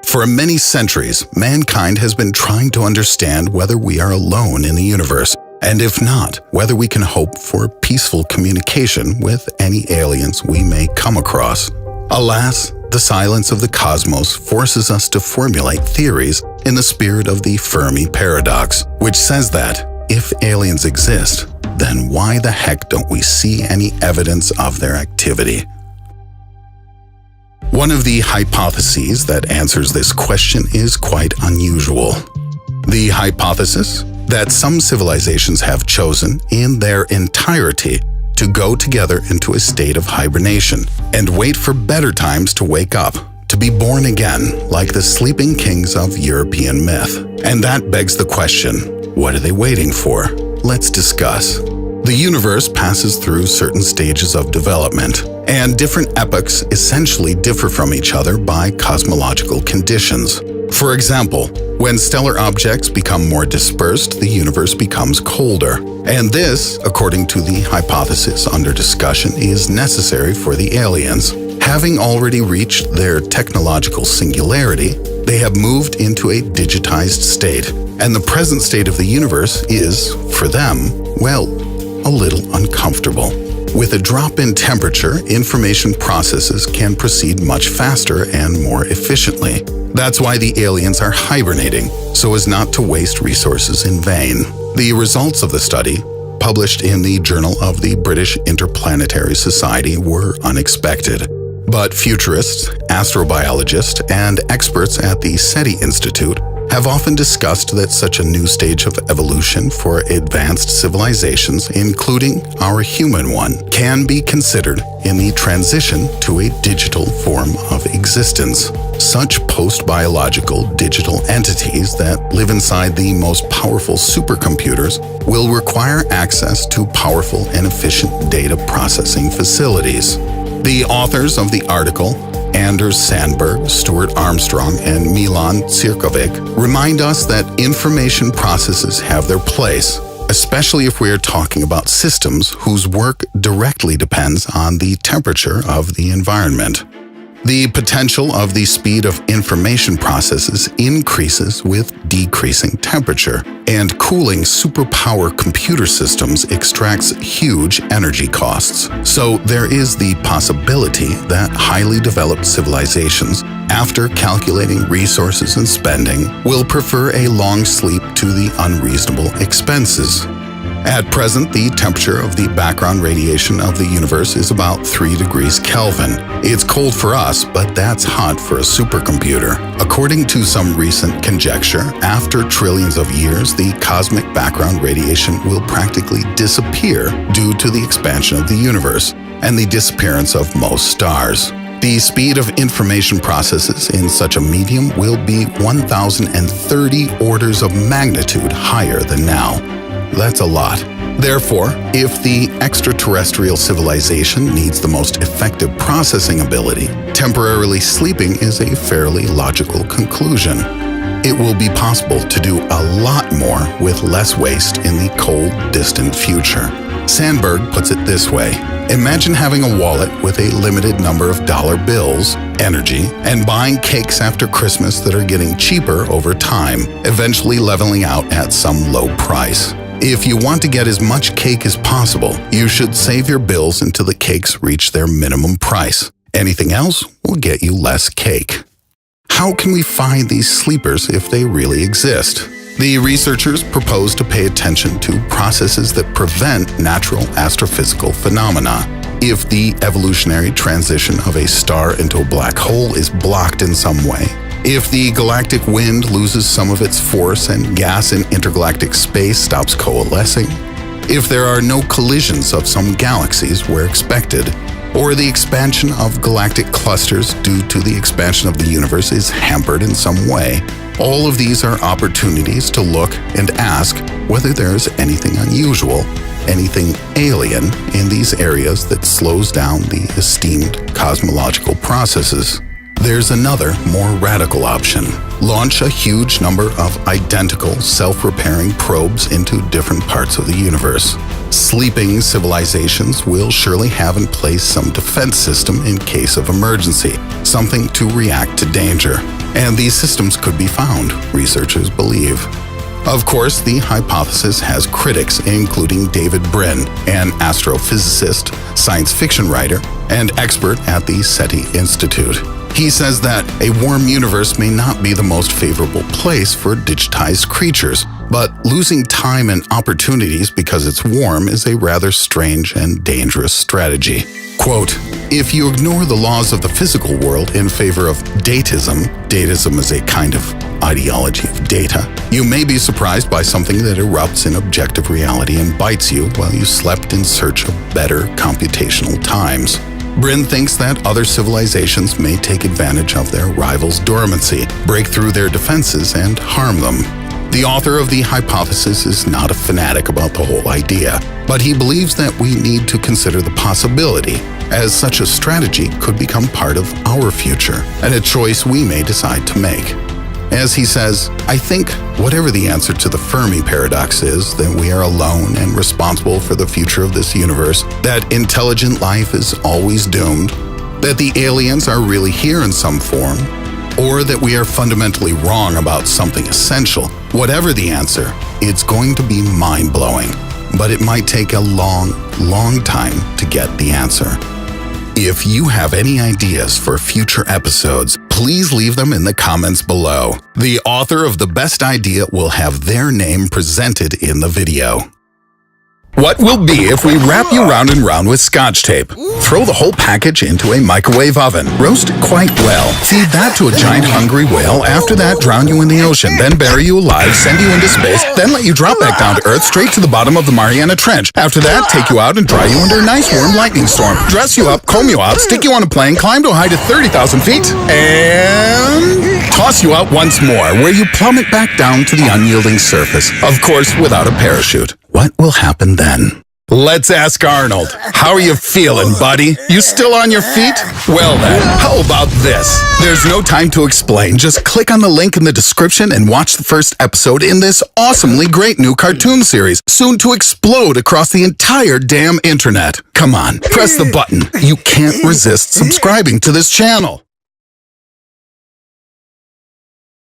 For many centuries, mankind has been trying to understand whether we are alone in the universe, and if not, whether we can hope for peaceful communication with any aliens we may come across. Alas, the silence of the cosmos forces us to formulate theories in the spirit of the Fermi paradox, which says that if aliens exist, then why the heck don't we see any evidence of their activity? One of the hypotheses that answers this question is quite unusual. The hypothesis that some civilizations have chosen in their entirety to go together into a state of hibernation and wait for better times to wake up, to be born again like the sleeping kings of European myth. And that begs the question, what are they waiting for? Let's discuss. The universe passes through certain stages of development, and different epochs essentially differ from each other by cosmological conditions. For example, when stellar objects become more dispersed, the universe becomes colder. And this, according to the hypothesis under discussion, is necessary for the aliens. Having already reached their technological singularity, they have moved into a digitized state, and the present state of the universe is, for them, well, a little uncomfortable. With a drop in temperature, information processes can proceed much faster and more efficiently. That's why the aliens are hibernating, so as not to waste resources in vain. The results of the study, published in the Journal of the British Interplanetary Society, were unexpected. But futurists, astrobiologists, and experts at the SETI Institute have often discussed that such a new stage of evolution for advanced civilizations, including our human one, can be considered in the transition to a digital form of existence. Such post-biological digital entities that live inside the most powerful supercomputers will require access to powerful and efficient data processing facilities. The authors of the article, Anders Sandberg, Stuart Armstrong, and Milan Cirkovic, remind us that information processes have their place, especially if we are talking about systems whose work directly depends on the temperature of the environment. The potential of the speed of information processes increases with decreasing temperature, and cooling superpower computer systems extracts huge energy costs. So there is the possibility that highly developed civilizations, after calculating resources and spending, will prefer a long sleep to the unreasonable expenses. At present, the temperature of the background radiation of the universe is about 3 degrees Kelvin. It's cold for us, but that's hot for a supercomputer. According to some recent conjecture, after trillions of years, the cosmic background radiation will practically disappear due to the expansion of the universe and the disappearance of most stars. The speed of information processes in such a medium will be 1,030 orders of magnitude higher than now. That's a lot. Therefore, if the extraterrestrial civilization needs the most effective processing ability, temporarily sleeping is a fairly logical conclusion. It will be possible to do a lot more with less waste in the cold, distant future. Sandberg puts it this way. Imagine having a wallet with a limited number of dollar bills, energy, and buying cakes after Christmas that are getting cheaper over time, eventually leveling out at some low price. If you want to get as much cake as possible, you should save your bills until the cakes reach their minimum price. Anything else will get you less cake. How can we find these sleepers if they really exist? The researchers propose to pay attention to processes that prevent natural astrophysical phenomena. If the evolutionary transition of a star into a black hole is blocked in some way, if the galactic wind loses some of its force and gas in intergalactic space stops coalescing, if there are no collisions of some galaxies where expected, or the expansion of galactic clusters due to the expansion of the universe is hampered in some way, all of these are opportunities to look and ask whether there is anything unusual, anything alien in these areas that slows down the esteemed cosmological processes. There's another, more radical option. Launch a huge number of identical, self-repairing probes into different parts of the universe. Sleeping civilizations will surely have in place some defense system in case of emergency, something to react to danger. And these systems could be found, researchers believe. Of course, the hypothesis has critics, including David Brin, an astrophysicist, science fiction writer, and expert at the SETI Institute. He says that a warm universe may not be the most favorable place for digitized creatures, but losing time and opportunities because it's warm is a rather strange and dangerous strategy. Quote, "If you ignore the laws of the physical world in favor of datism is a kind of ideology of data, you may be surprised by something that erupts in objective reality and bites you while you slept in search of better computational times." Brin thinks that other civilizations may take advantage of their rivals' dormancy, break through their defenses, and harm them. The author of the hypothesis is not a fanatic about the whole idea, but he believes that we need to consider the possibility, as such a strategy could become part of our future, and a choice we may decide to make. As he says, "I think whatever the answer to the Fermi paradox is, that we are alone and responsible for the future of this universe, that intelligent life is always doomed, that the aliens are really here in some form, or that we are fundamentally wrong about something essential, whatever the answer, it's going to be mind-blowing. But it might take a long, long time to get the answer." If you have any ideas for future episodes, please leave them in the comments below. The author of the best idea will have their name presented in the video. What will be if we wrap you round and round with Scotch tape? Throw the whole package into a microwave oven. Roast it quite well. Feed that to a giant hungry whale. After that, drown you in the ocean. Then bury you alive, send you into space. Then let you drop back down to Earth, straight to the bottom of the Mariana Trench. After that, take you out and dry you under a nice warm lightning storm. Dress you up, comb you out, stick you on a plane, climb to a height of 30,000 feet, and toss you out once more, where you plummet back down to the unyielding surface. Of course, without a parachute. What will happen then? Let's ask Arnold. How are you feeling, buddy? You still on your feet? Well then, how about this? There's no time to explain. Just click on the link in the description and watch the first episode in this awesomely great new cartoon series, soon to explode across the entire damn internet. Come on, press the button. You can't resist subscribing to this channel.